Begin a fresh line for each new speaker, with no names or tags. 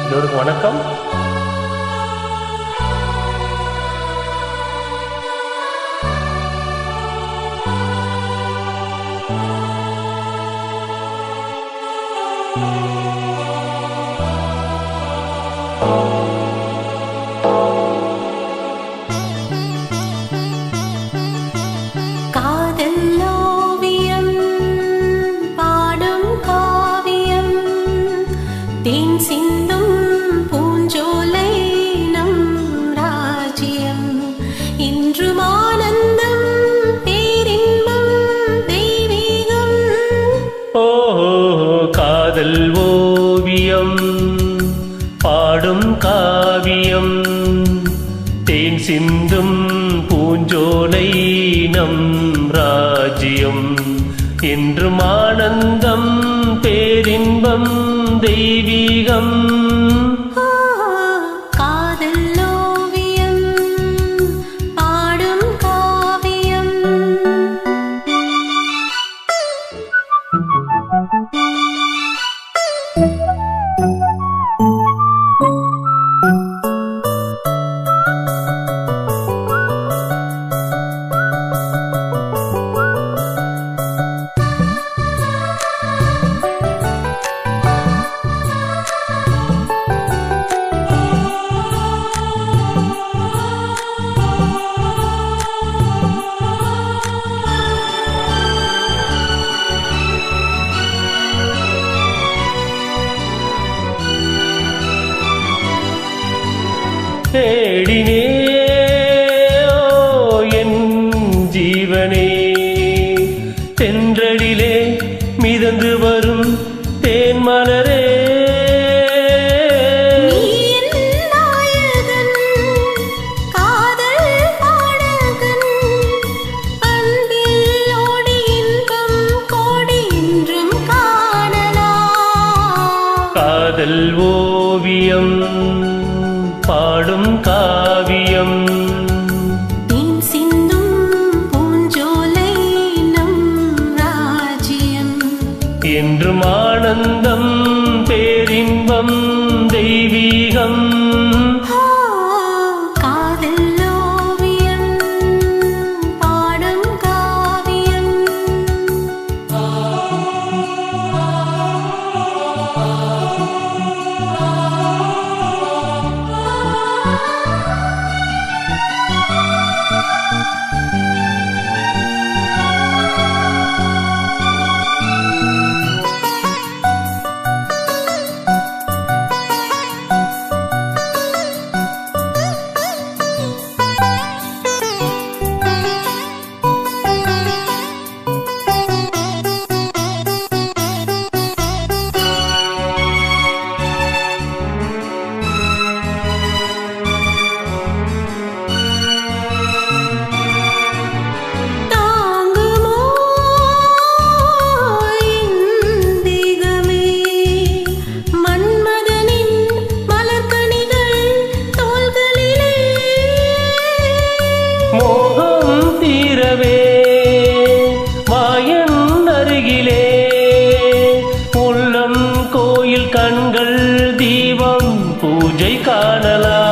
எல்லோருக்கும் வணக்கம்.
தேன் சிந்தும் பூஞ்சோலை நம் ராஜ்யம் இன்றும் ஆனந்தம் பேரின்பம் தெய்வீகம்.
ஓ காதல் ஓவியம் பாடும் காவியம் தேன் சிந்தும் பூஞ்சோலை நம் ராஜ்யம் இன்றும் ஆனந்தம் பேரின்பம் தெய்வீகம்.
காதல் ஓவியம் பாடும் காவியம்.
தேடினே என் ஜீவனே தென்றடிலே மிதந்து வரும் தேன்மலரே. காதல் ஓவியம் பாடும் காவியம்
தேன் சிந்தும் பூஞ்சோலை நம் ராஜ்யம்
என்றும் ஆனந்தம் பேரின்பம் தெய்வீகம்.
காதல் ஓவியம் பாடும் காவியம்.
வாயன் அருகிலே உள்ளம் கோயில் கண்கள் தீபம் பூஜை காணலாம்.